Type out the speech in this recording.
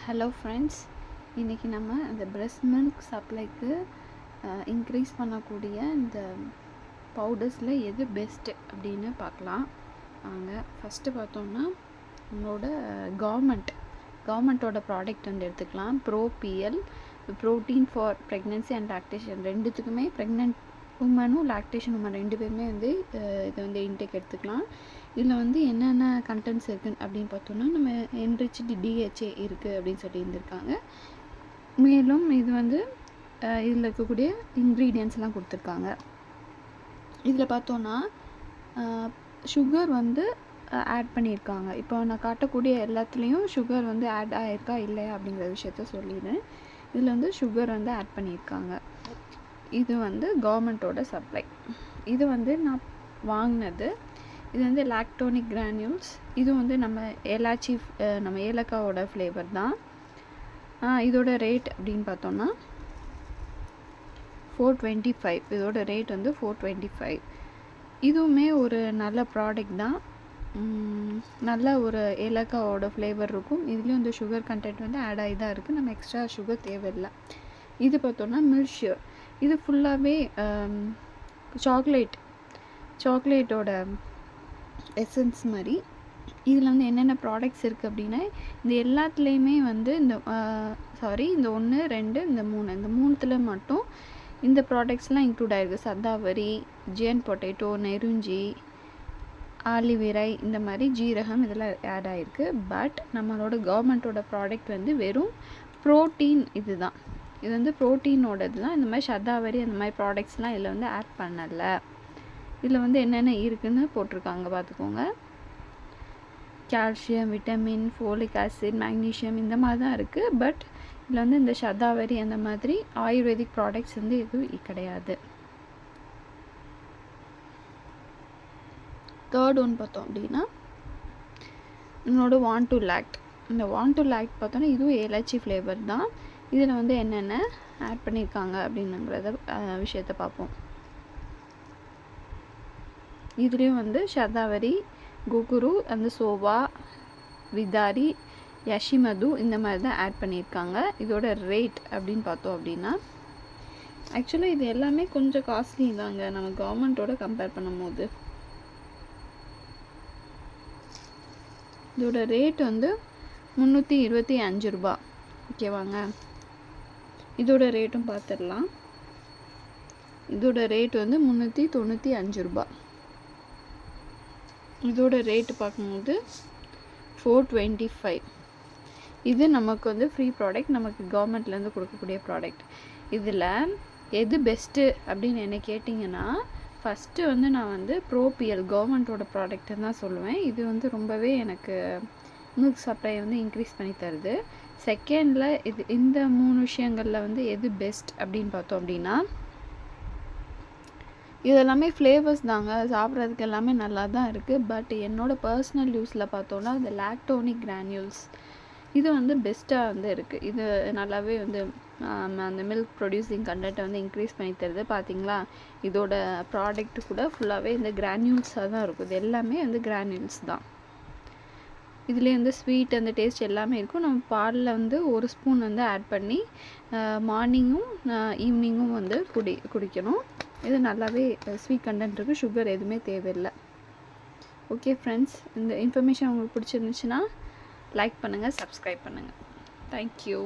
Hello friends, இன்றைக்கி நம்ம இந்த பிரெஸ்ட் மில்க் சப்ளைக்கு இன்க்ரீஸ் பண்ணக்கூடிய இந்த பவுடர்ஸில் எது பெஸ்ட்டு அப்படின்னு பார்க்கலாம். வாங்க. ஃபஸ்ட்டு பார்த்தோம்னா நம்மளோட கவர்மெண்ட்டோட ப்ராடக்ட் வந்து எடுத்துக்கலாம். ProPL protein for pregnancy and lactation ரெண்டுத்துக்குமே ப்ரெக்னென்ட் உமனும் லாக்டேஷன் உமன் ரெண்டு பேருமே வந்து இதை வந்து இன்டேக் எடுத்துக்கலாம். இதில் வந்து என்னென்ன கண்டென்ட்ஸ் இருக்குது அப்படின்னு பார்த்தோன்னா, நம்ம என்ரிச்டு டிஹெச்ஏ இருக்குது அப்படின்னு சொல்லி இருந்திருக்காங்க. மேலும் இது வந்து இதில் இருக்கக்கூடிய இன்க்ரீடியன்ஸ்லாம் கொடுத்துருக்காங்க. இதில் பார்த்தோன்னா சுகர் வந்து ஆட் பண்ணியிருக்காங்க. இப்போ நான் காட்டக்கூடிய எல்லாத்துலேயும் சுகர் வந்து ஆட் ஆகிருக்கா இல்லையா அப்படிங்கிற விஷயத்த சொல்லிடுறேன். இதில் வந்து சுகர் வந்து ஆட் பண்ணியிருக்காங்க. இது வந்து கவர்மெண்ட்டோட சப்ளை. இது வந்து நான் வாங்கினது. இது வந்து லாக்டோனிக் கிரானியூல்ஸ். இது வந்து நம்ம ஏலக்காவோட ஃப்ளேவர் தான். இதோட ரேட் அப்படின்னு பார்த்தோன்னா 425. இதோட ரேட் வந்து 425. இதுவுமே ஒரு நல்ல ப்ராடக்ட் தான். நல்ல ஒரு ஏலக்காவோட ஃப்ளேவர் இருக்கும். இதுலேயும் இந்த சுகர் கண்டென்ட் வந்து ஆட் ஆகி தான் இருக்குது. நம்ம எக்ஸ்ட்ரா சுகர் தேவையில்லை. இது பார்த்தோன்னா மில்க்ஷூர். இது ஃபுல்லாகவே சாக்லேட்டோட எசன்ஸ் மாதிரி. இதில் வந்து என்னென்ன ப்ராடக்ட்ஸ் இருக்குது அப்படின்னா, இந்த எல்லாத்துலேயுமே வந்து இந்த 1 2 இந்த 3 மட்டும் இந்த ப்ராடக்ட்ஸ்லாம் இன்க்ளூட் ஆகிருக்கு. சதாவரி, ஜியன் பொட்டேட்டோ, நெருஞ்சி, ஆலிவிரை, இந்த மாதிரி ஜீரகம் இதெல்லாம் ஆட் ஆகிருக்கு. பட் நம்மளோட கவர்மெண்ட்டோட ப்ராடக்ட் வந்து வெறும் ப்ரோட்டீன். இது வந்து ப்ரோட்டீனோடது தான். இந்த மாதிரி சதாவரி அந்த மாதிரி ப்ராடக்ட்ஸ்லாம் இதில் வந்து ஆட் பண்ணலை. இதில் வந்து என்னென்ன இருக்குதுன்னு போட்டிருக்காங்க பார்த்துக்கோங்க. Calcium, vitamin, folic acid, magnesium இந்த மாதிரி தான் இருக்குது. பட் இதில் வந்து இந்த சதாவரி அந்த மாதிரி ஆயுர்வேதிக் ப்ராடக்ட்ஸ் வந்து எதுவும் கிடையாது. தேர்ட் ஒன் பார்த்தோம் அப்படின்னா என்னோட வாண்ட் டு லாக்ட். இந்த வாண்ட் டு லாக்ட் பார்த்தோன்னா இதுவும் ஏலாச்சி ஃப்ளேவர் தான். இதில் வந்து என்னென்ன ஆட் பண்ணியிருக்காங்க அப்படின்னுங்கிறத விஷயத்தை பார்ப்போம். இதுலேயும் வந்து சதாவரி, குகுரு, அந்த சோவா, விதாரி, யஷிமது இந்த மாதிரி தான் ஆட் பண்ணியிருக்காங்க. இதோட ரேட் அப்படின்னு பார்த்தோம் அப்படின்னா, ஆக்சுவலாக இது எல்லாமே கொஞ்சம் காஸ்ட்லி தாங்க நம்ம கவர்மெண்ட்டோட கம்பேர் பண்ணும்போது. இதோட ரேட் வந்து 325 ரூபா. ஓகேவாங்க. இதோட ரேட்டும் பார்த்துடலாம். இதோட ரேட் வந்து 395 ரூபா. இதோட ரேட்டு பார்க்கும்போது 425. இது நமக்கு வந்து ஃப்ரீ ப்ராடக்ட், நமக்கு கவர்மெண்ட்லேருந்து கொடுக்கக்கூடிய ப்ராடக்ட். இதில் எது பெஸ்ட்டு அப்படின்னு என்ன கேட்டிங்கன்னா, ஃபஸ்ட்டு வந்து நான் வந்து ப்ரோபிஎல் கவர்மெண்ட்டோட ப்ராடக்ட்டு தான் சொல்லுவேன். இது வந்து ரொம்பவே எனக்கு மில்க் சப்ளை வந்து இன்க்ரீஸ் பண்ணி தருது. செகண்டில் இந்த 3 விஷயங்களில் வந்து எது பெஸ்ட் அப்படின்னு பார்த்தோம் அப்படின்னா, இதெல்லாமே ஃப்ளேவர்ஸ் தாங்க. சாப்பிட்றதுக்கு எல்லாமே நல்லா தான் இருக்குது. பட் என்னோடய பர்சனல் யூஸில் பார்த்தோன்னா இந்த லாக்டோனிக் கிரானியூல்ஸ் இது வந்து பெஸ்ட்டாக வந்து இருக்குது. இது நல்லாவே வந்து அந்த மில்க் ப்ரொடியூசிங் கண்டென்ட்டை வந்து இன்க்ரீஸ் பண்ணி தருது. பார்த்தீங்களா, இதோட ப்ராடக்ட் கூட ஃபுல்லாகவே இந்த கிரானியூல்ஸாக தான் இருக்கும். இது எல்லாமே வந்து கிரானியூல்ஸ் தான். இதுலேயே வந்து ஸ்வீட் அந்த டேஸ்ட் எல்லாமே இருக்கும். நம்ம பாலில் வந்து 1 ஸ்பூன் வந்து ஆட் பண்ணி மார்னிங்கும் ஈவினிங்கும் வந்து குடிக்கணும். இது நல்லாவே ஸ்வீட் கண்டென்ட் இருக்குது. சுகர் எதுவுமே தேவையில்லை. ஓகே ஃப்ரெண்ட்ஸ், இந்த இன்ஃபர்மேஷன் உங்களுக்கு பிடிச்சிருந்துச்சுன்னா லைக் பண்ணுங்கள், சப்ஸ்கிரைப் பண்ணுங்கள். தேங்க்யூ.